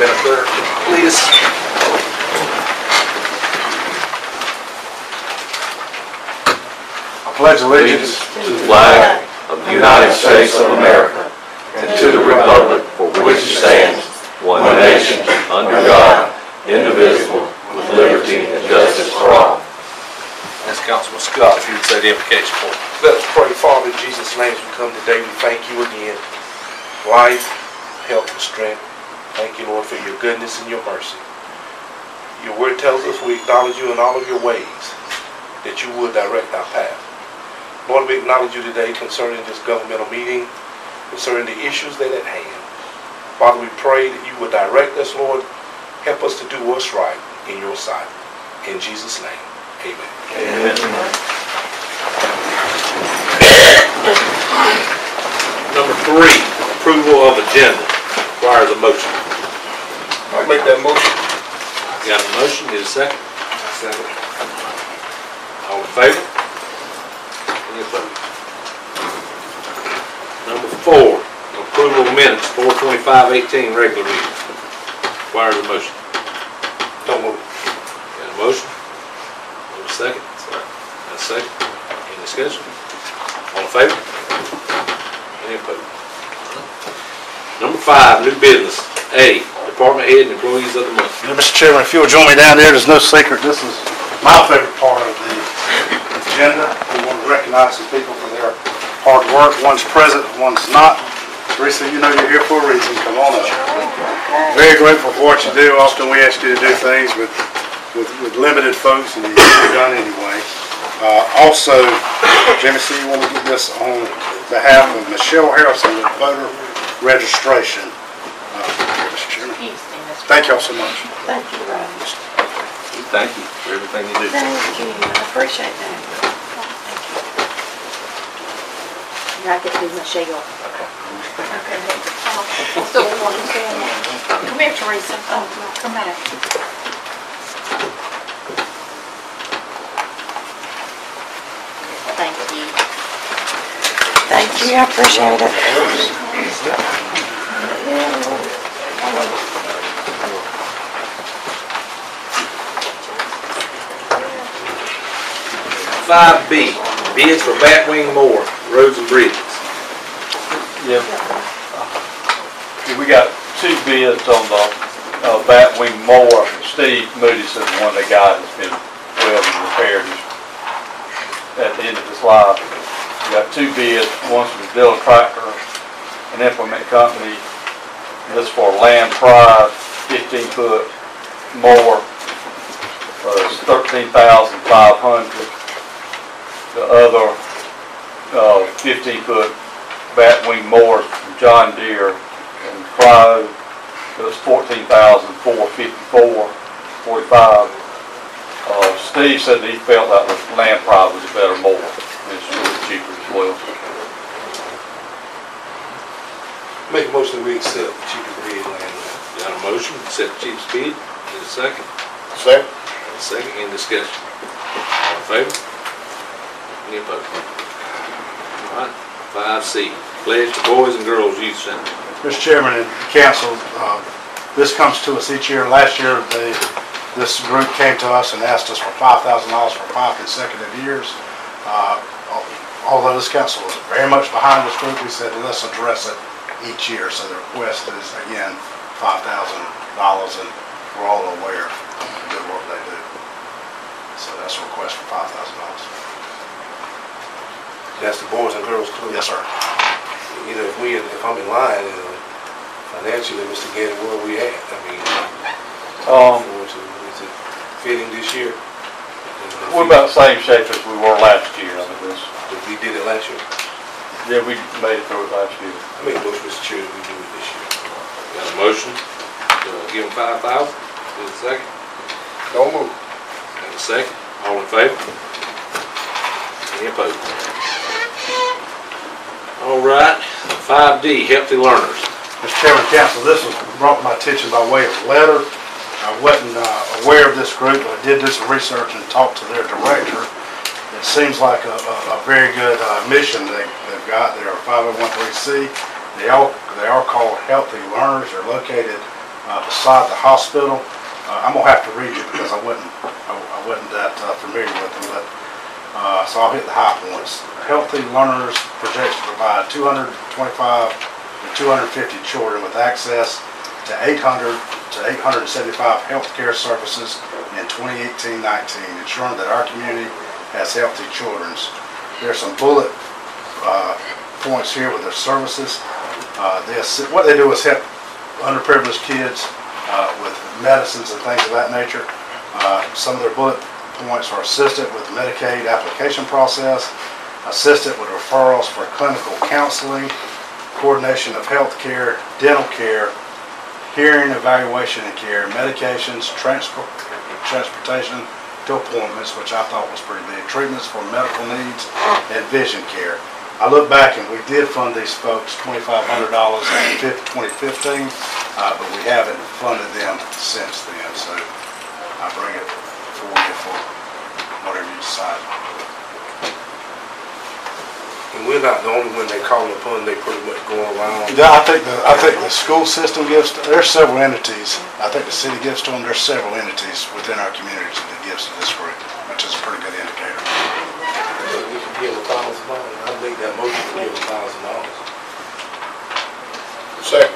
minute there, please. I pledge allegiance to the flag of the United States of America and to the republic for which it stands, one nation, under God, indivisible, with liberty and justice for all. That's Councilman Scott, if you would say the invocation for me. Let us pray. Father, in Jesus' name, as we come today, we thank you again. Life, health, and strength. Thank you, Lord, for your goodness and your mercy. Your word tells us we acknowledge you in all of your ways, that you would direct our path. Lord, we acknowledge you today concerning this governmental meeting, concerning the issues that are at hand. Father, we pray that you would direct us, Lord. Help us to do what's right in your sight. In Jesus' name, amen. Amen. Number 3, approval of agenda. Requires a motion. I'll make that motion. Got a motion, need a second? Second. All in favor? Any opposed? Number 4, approval of minutes, 4/25/18, regular meeting. Requires a motion. Don't move. Got a motion? Need a second? Got a second? Any discussion? All in favor? Any opposed? Number 5, new business. A, department head and employees of the month. Mr. Chairman, if you'll join me down there, there's no secret. This is my favorite part of the agenda. We want to recognize some people for their hard work. One's present, one's not. Teresa, you know you're here for a reason. Come on up. Very grateful for what you do. Often we ask you to do things with limited folks, and you get it done anyway. Also, Jimmy C., you want to get this on behalf of Michelle Harrison with voter registration. Mr. Chairman. Thank y'all so much. Thank you, Ron. Thank you for everything you do. Thank you. I appreciate that. Thank you. I get to Michelle. Okay. Still want to stand there. Come here, Teresa. Oh, come back. Thank you. Thank you. I appreciate it. 5B, bids for batwing mower, roads and bridges. Yeah. We got 2 bids on the batwing mower. Steve Moody said the one they got has been well repaired at the end of his life. We got 2 bids. One's from Dillon Tractor, an implement company. This for land pride 15-foot mower. It's $13,500. The other 15-foot batwing mower from John Deere and Crow. It was $14,454.45. Steve said that he felt that the land pride was a better mower. It's really cheaper as well. Make a motion that we accept the cheapest bid land. Got a motion, accept the cheapest bid. Need a second? Second. Second, any discussion? All in favor? Any opposed? All right, 5C, pledge to Boys and Girls Youth Center. Mr. Chairman and Council, this comes to us each year. Last year, this group came to us and asked us for $5,000 for 5 consecutive years. Although this council was very much behind this group, we said, let's address it each year. So the request is, again, $5,000, and we're all aware of the good work they do. So that's a request for $5,000. That's the Boys and Girls Club. Yes, sir. You know, if I'm in line, financially, Mr. Gator, where are we at? I mean, is it fitting this year? We're about the same shape as we were last year. I mean, We did it last year. yeah, we made it through it last year. I make a motion, Mr. Chair, we do it this year. Got a motion to give them $5,000. Need a second? Don't move. Got a second? All in favor? Any opposed? All right, 5D, healthy learners. Mr. Chairman, Council, this was brought to my attention by way of letter. I wasn't aware of this group, but I did do some research and talked to their director. It seems like a very good mission they've got. They're a 501(c). They are called Healthy Learners. They're located beside the hospital. I'm gonna have to read you because I wasn't that familiar with them, but so I'll hit the high points. Healthy Learners projects to provide 225 to 250 children with access to 800 to 875 healthcare services in 2018-19, ensuring that our community has healthy children. There's some bullet points here with their services. What they do is help underprivileged kids with medicines and things of that nature. Some of their bullet points are assisted with the Medicaid application process, assisted with referrals for clinical counseling, coordination of health care, dental care, hearing evaluation and care, medications, transportation to appointments, which I thought was pretty big, treatments for medical needs, and vision care. I look back and we did fund these folks $2,500 in 2015, but we haven't funded them since then. So I bring it for you for whatever you decide. And we're not the only one they call upon, they pretty much go around. Yeah, I think the school system gives, there's several entities. I think the city gives to them, there's several entities within our communities that gives to this group, which is a pretty good indicator. We can give $1,000. I make that motion to give $1,000. Second.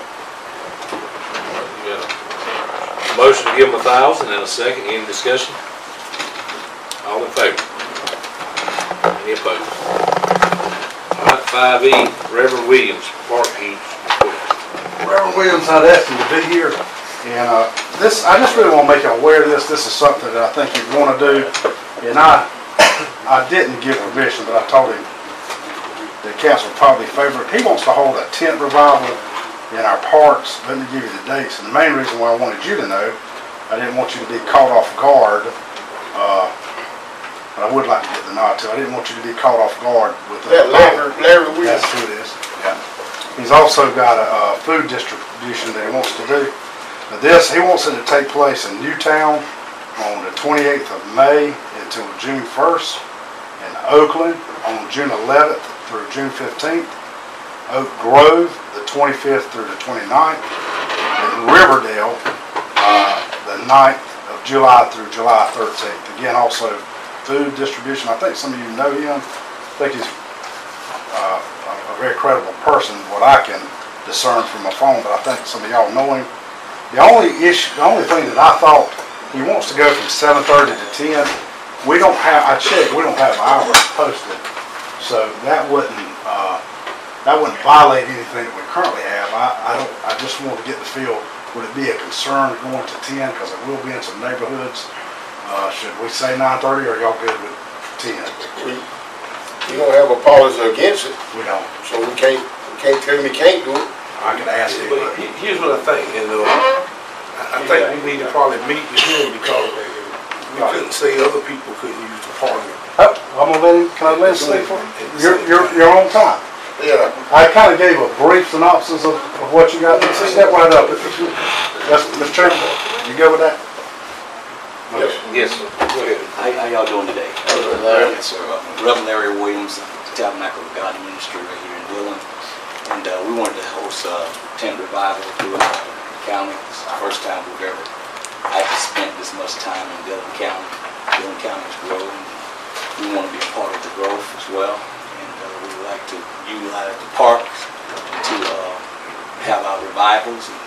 We got a motion to give them 1,000 and a second. Any discussion? All in favor? Any opposed? All right, 5E, Reverend Williams, Park Heat. Reverend Williams, I'd asked him to be here, and I just really want to make you aware of this. This is something that I think you'd want to do, and I didn't give permission, but I told him the council would probably favor it. He wants to hold a tent revival in our parks. Let me give you the dates, and the main reason why I wanted you to know, I didn't want you to be caught off guard, but I would like to get the nod too. I didn't want you to be caught off guard with That Larry Williams. That's who it is. Yeah. He's also got a food distribution that he wants to do. Now he wants it to take place in Newtown on the 28th of May until June 1st, in Oakland on June 11th through June 15th, Oak Grove the 25th through the 29th, and Riverdale the 9th of July through July 13th. Again, also food distribution. I think some of you know him. I think he's a very credible person, what I can discern from my phone, but I think some of y'all know him. The only thing that I thought, he wants to go from 7:30 to 10. We don't have, I checked, we don't have hours posted, so that wouldn't violate anything that we currently have. I just want to get the feel, would it be a concern going to 10, because it will be in some neighborhoods. Should we say 9:30, or are y'all good with 10? We don't have a policy against it, We don't. so we can't tell him he can't do it. I could ask him, But but here's what I think, and I think we need to probably meet with him because we couldn't say other people couldn't use the park. oh, I'm gonna let him, can I let him speak for you? You're on time. Yeah. I kind of gave a brief synopsis of what you got. Step right up. That's, Mr. Chairman, you go with that? Yes, sir. Go ahead. How y'all doing today? Yes, sir. Reverend Larry Williams, Tabernacle of God Ministry right here in Dillon. And we wanted to host a tent revival throughout the county. It's the first time we've ever actually spent this much time in Dillon County. Dillon County is growing. We want to be a part of the growth as well. And we would like to utilize the parks to have our revivals. And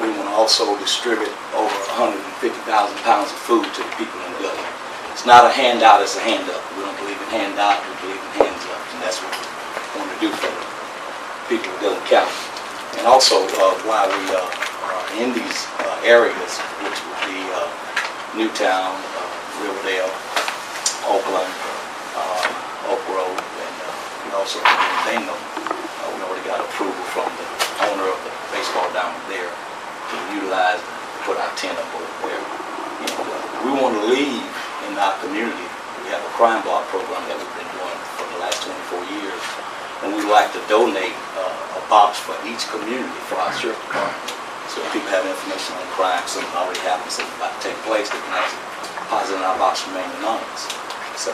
we want to also distribute over 150,000 pounds of food to the people in Dillon. It's not a handout, it's a hand up. We don't believe in handout, we believe in hands up. And that's what we want to do for the people of Dillon County. And also, while we are in these areas, which would be Newtown, Riverdale, Oakland, Oak Grove, and also in Bingham, we already got approval from the owner of the baseball diamond there to utilize and put our tent up over there. And we want to leave in our community. We have a crime block program that we've been doing for the last 24 years. And we'd like to donate a box for each community for our sheriff department. So if people have information on crime, something already happened, something about to take place, they can actually deposit in our box and remain anonymous. So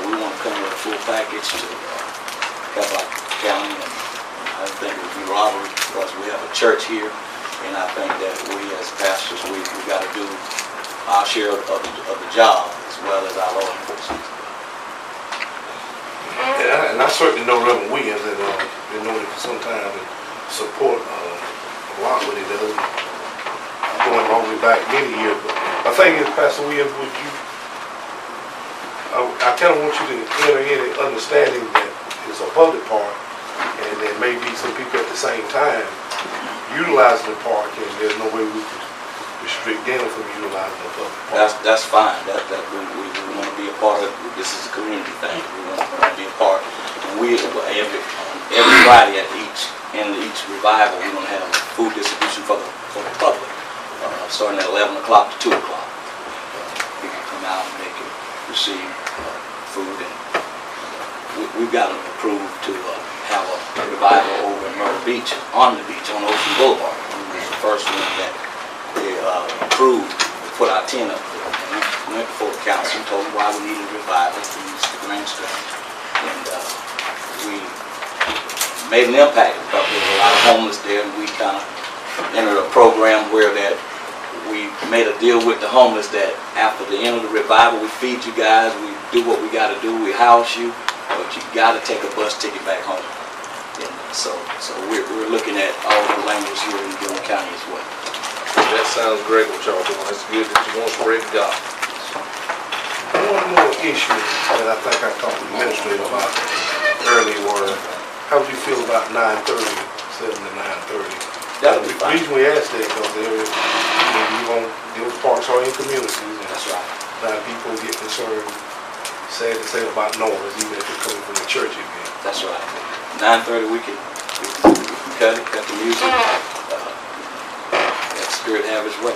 we want to come with a full package to help our county, and I think it would be robbery because we have a church here And I think that we as pastors, we got to do our share of the job as well as our law enforcement. And I certainly know Reverend Williams, and been known him for some time and support a lot what he does. Going all the way back many years. But my thing is, Pastor Williams, would you? I kind of want you to enter in an understanding that it's a public park, and there may be some people at the same time utilizing the park, and there's no way we can restrict them from utilizing the public park. That's fine. That we want to be a part of. This is a community thing. We want to be a part. And we every Friday at each revival, we're going to have food distribution for the public, starting at 11 o'clock to 2 o'clock. People come out and they can receive food, and we've got them approved to have a revival over in Myrtle Beach, on Ocean Boulevard. We was the first one that they approved to put our tent up there. And we went before the council and told them why we needed a revival to use the grandstand. And we made an impact because there was a lot of homeless there, and we kind of entered a program where that we made a deal with the homeless that after the end of the revival, we feed you guys, we do what we got to do, we house you, but you got to take a bus ticket back home. And so we're looking at all the language here in Dillon County as well. That sounds great what y'all doing. It's good that you want to spread the gospel. One more issue that I think I talked to the administrator about earlier was, how would you feel about 9:30, 7 to 9:30? That'll be The fine. reason we asked that because those parks are in communities, and That's right. a lot of people get concerned, sad to say, about noise, even if it's coming from the church again. That's right. 9:30 we can cut the music. Let Spirit have His way.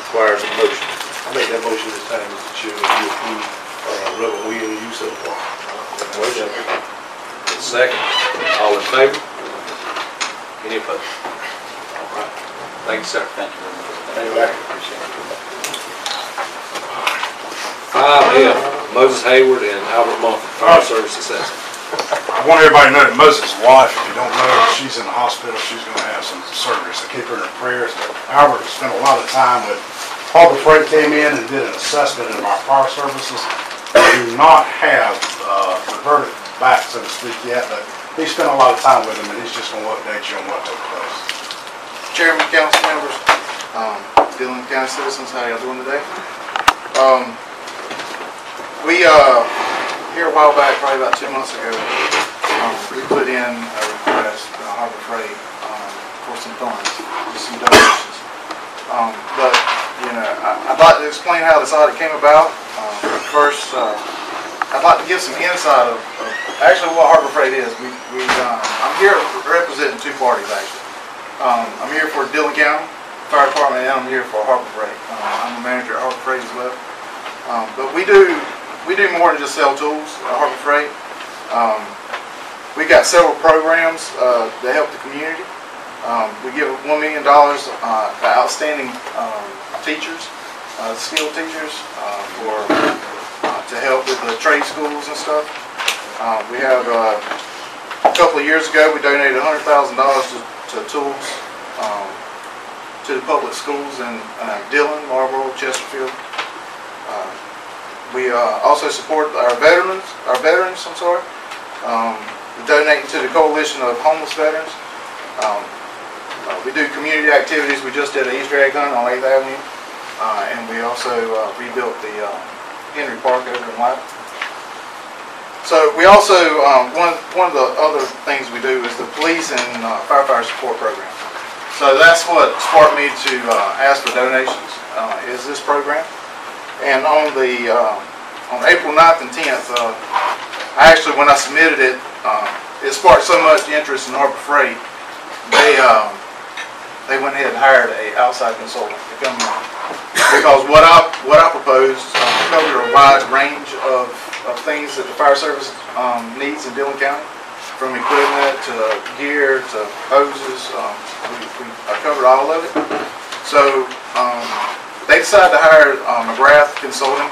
Requires a motion. I make that motion this time, Mr. Chairman, you approve Reverend Williams' use of the park. Motion. Second. All in favor? Any opposed? All right. Thank you, sir. Thank you very much. Thank you. Appreciate it. 5F, Moses Hayward and Albert Mumford, Fire Service Assessment. I want everybody to know that Moses' wife, if you don't know, she's in the hospital. She's going to have some surgery, so keep her in her prayers. But Albert spent a lot of time with Harbor Freight, came in and did an assessment of our fire services. We do not have the verdict back, so to speak, yet, but he spent a lot of time with them, and he's just going to update you on what took place. Chairman, council members, Dillon County citizens, how y'all doing today? We here a while back, probably about 2 months ago, we put in a request to Harbor Freight for some funds, some donations. But you know, I'd like to explain how this audit came about. First, I'd like to give some insight of actually what Harbor Freight is. I'm here representing two parties actually. I'm here for Dillon County Fire Department, and I'm here for Harbor Freight. I'm a manager at Harbor Freight as well. But we do more than just sell tools at Harbor Freight. We got several programs that help the community. We give $1 million to outstanding teachers, skilled teachers, to help with the trade schools and stuff. We have a couple of years ago we donated $100,000 to tools to the public schools in Dillon, Marlboro, Chesterfield. We also support our veterans. Donating to the Coalition of Homeless Veterans. We do community activities. We just did an Easter egg hunt on 8th Avenue, and we also rebuilt the Henry Park over in White. So we also one of the other things we do is the police and firefighter support program. So that's what sparked me to ask for donations. Is this program? And on April 9th and 10th, when I submitted it, it sparked so much interest in Harbor Freight. They went ahead and hired an outside consultant to come in, because what I proposed covered a wide range of things that the fire service needs in Dillon County, from equipment to gear to hoses. I covered all of it. So they decided to hire McGrath Consulting.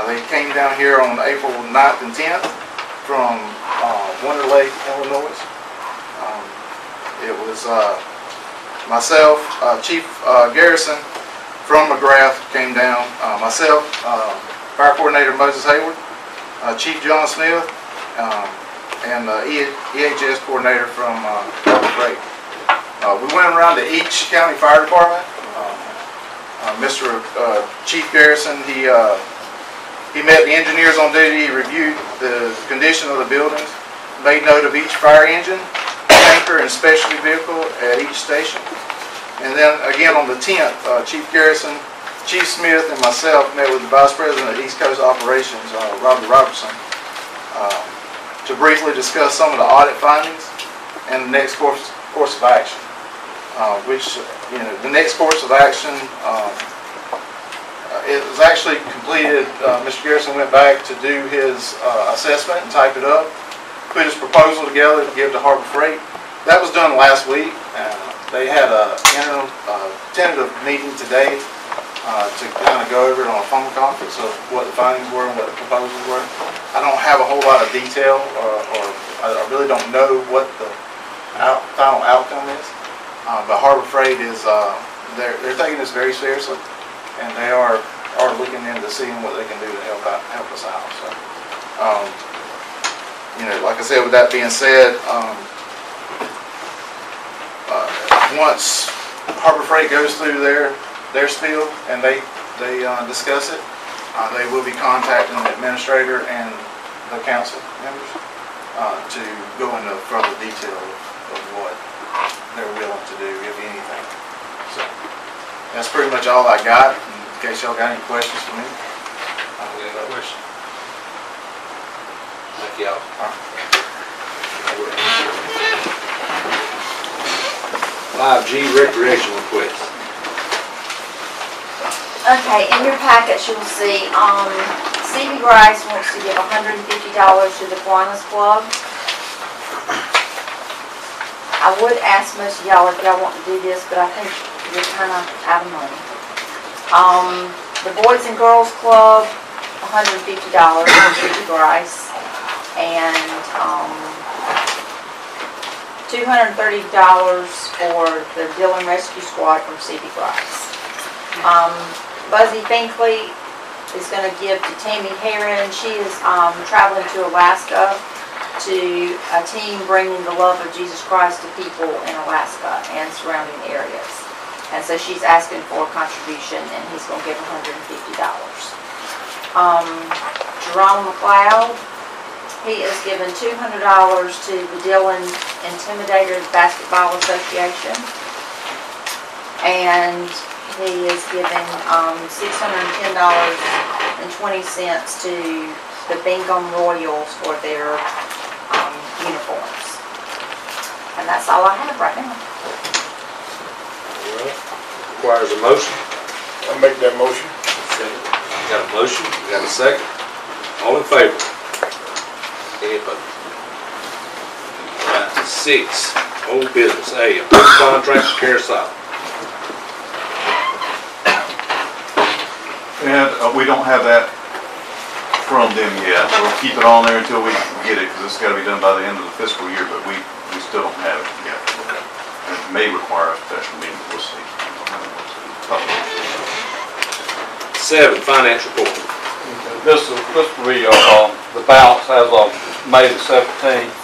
They came down here on April 9th and 10th from Wonder Lake, Illinois. It was myself, Chief Garrison from McGrath came down, myself, Fire Coordinator Moses Hayward, Chief John Smith, and EHS Coordinator from Harbor Freight. We went around to each county fire department. Mr. Chief Garrison, he met the engineers on duty, reviewed the condition of the buildings, made note of each fire engine, tanker, and specialty vehicle at each station. And then again on the 10th, Chief Garrison, Chief Smith, and myself met with the Vice President of East Coast Operations, Robert Robertson, to briefly discuss some of the audit findings and the next course of action. The next course of action, it was actually completed. Mr. Garrison went back to do his assessment and type it up, put his proposal together to give to Harbor Freight. That was done last week. They had a tentative meeting today to kind of go over it on a phone conference of what the findings were and what the proposals were. I don't have a whole lot of detail, or I really don't know what the final outcome is. But Harbor Freight is they're taking this very seriously, and they are looking into seeing what they can do to help us out. So, like I said, with that being said, once Harbor Freight goes through their spiel and they discuss it, they will be contacting the administrator and the council members to go into further detail of what they're willing to do, if anything. So that's pretty much all I got. In case y'all got any questions for me. Question. Thank y'all. 5G recreational request. Okay, in your package you'll see, C.B. Grice wants to give $150 to the Kiwanis Club. I would ask most of y'all if y'all want to do this, but I think you're kind of out of money. The Boys and Girls Club, $150 from C.B. Grice, and $230 for the Dillon Rescue Squad from C.B. Grice. Buzzy Finkley is going to give to Tammy Heron. She is traveling to Alaska to a team bringing the love of Jesus Christ to people in Alaska and surrounding areas. And so she's asking for a contribution, and he's going to give $150. Jerome McLeod, he is giving $200 to the Dillon Intimidators Basketball Association. And he is giving $610.20 to the Bingham Royals for their uniforms. And that's all I have right now. All right. Requires a motion. I'll make that motion. Second. Got a motion, got a second. All in favor? Any opposed? All right, 6, old business. A, approve contract for carousel. And we don't have that from them yet. We'll keep it on there until we get it, because it's got to be done by the end of the fiscal year, but we still don't have it yet. Okay. It may require a special meeting, we'll see. 7, finance report. This will be the balance as of May the 17th.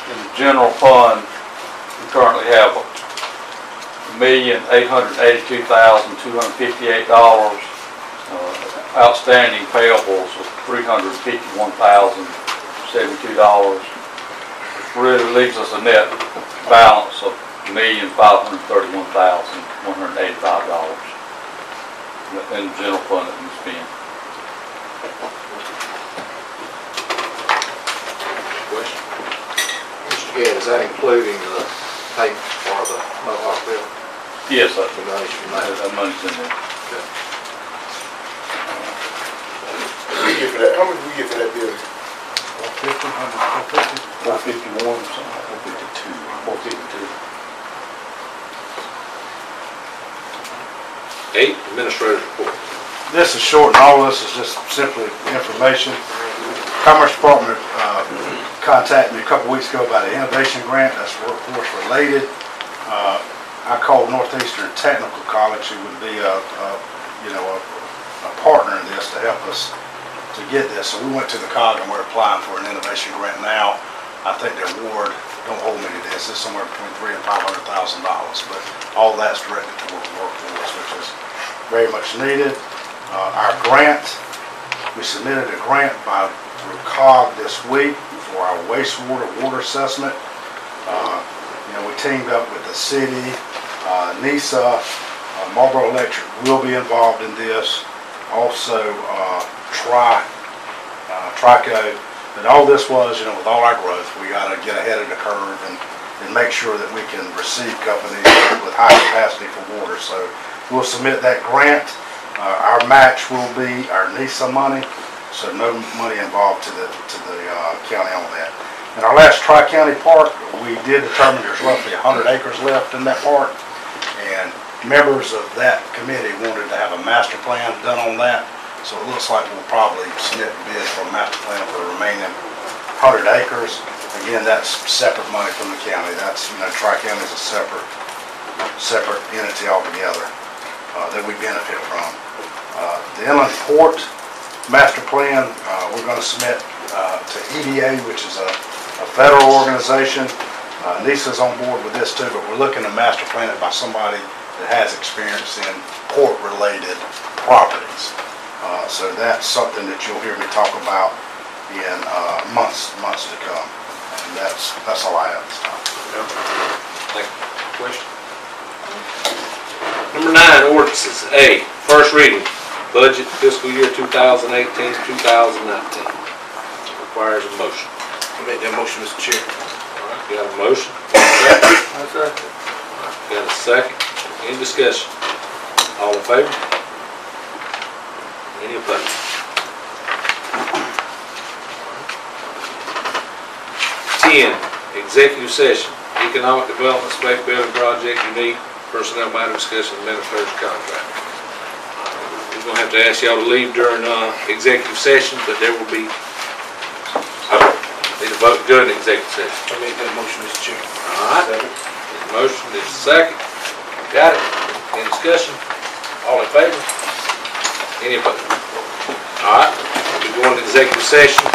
In the general fund, we currently have $1,882,258. Outstanding payables of $351,072. Really leaves us a net balance of $1,531,185 in the general fund that we spend. Question? Mr. Gadd, is that including the payment for the Mohawk bill? Yes, sir. The money you made? That money's in there. Okay. How much we get for that building? 451 or something, 452. 8, administrator's report. This is short, and all of this is just simply information. Commerce Department contacted me a couple weeks ago about an innovation grant that's workforce related. I called Northeastern Technical College, who would be a partner in this to help us to get this. So we went to the COG and we're applying for an innovation grant now. I think the award, don't hold me to this, is somewhere between $300,000 and $500,000, but all that's directed toward the workforce, which is very much needed. Our grant, we submitted a grant through COG this week for our water assessment. We teamed up with the city, NISA, Marlboro Electric will be involved in this. Also, Trico. And all this was, with all our growth, we got to get ahead of the curve and make sure that we can receive companies with high capacity for water. So we'll submit that grant. Our match will be our NISA money, so no money involved to the county on that. In our last Tri-County Park, we did determine there's roughly 100 acres left in that park, and members of that committee wanted to have a master plan done on that. So it looks like we'll probably submit a bid for a master plan for the remaining 100 acres. Again, that's separate money from the county. That's, Tri-County is a separate entity altogether that we benefit from. The Inland Port master plan, we're going to submit to EDA, which is a federal organization. NISA's on board with this too, but we're looking to master plan it by somebody that has experience in port-related properties. So that's something that you'll hear me talk about in months to come. And that's all I have this time. Thank you. Question? Number 9, ordinances. A, first reading, budget fiscal year 2018 to 2019. Requires a motion. I make that motion, Mr. Chair. All right, got a motion? Second. Got a second. Any discussion? All in favor? Any opposed? 10, executive session, economic development, spec building project, unique personnel matter discussion, administrator's contract. We're going to have to ask y'all to leave during executive session, but there will be, need a vote during the executive session. I make that motion, Mr. Chair. All right. Motion is second. Got it. Any discussion? All in favor? Any opposed? All right. We'll be going to executive session.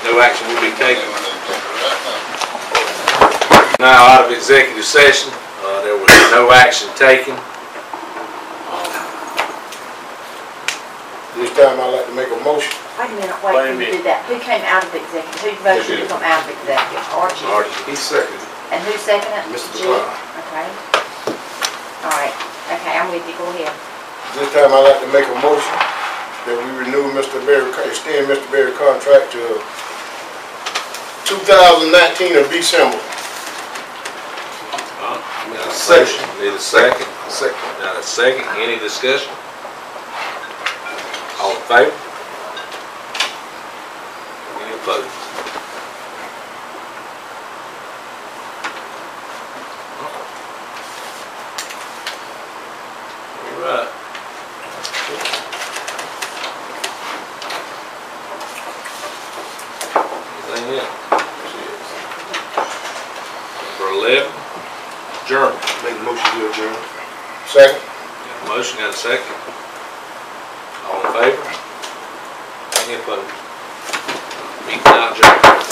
No action will be taken. Now, out of executive session, there was no action taken. This time I'd like to make a motion. Wait a minute, wait, who did that? Who came out of executive? Who voted to come out of executive? Archie? He seconded. And who seconded it? Mr. G? Clark. Okay. All right. Okay, I'm with you. Go ahead. This time I'd like to make a motion that we renew extend Mr. Berry's contract to 2019 of December. Got a second. Need a second. Second. Got a second. Any discussion? All in favor? Any opposed? All right. Anything else? Number 11, adjournment. Make the motion to adjourn. Second. Got a motion, got a second. All in favor? Any opposed? Meeting now adjourned.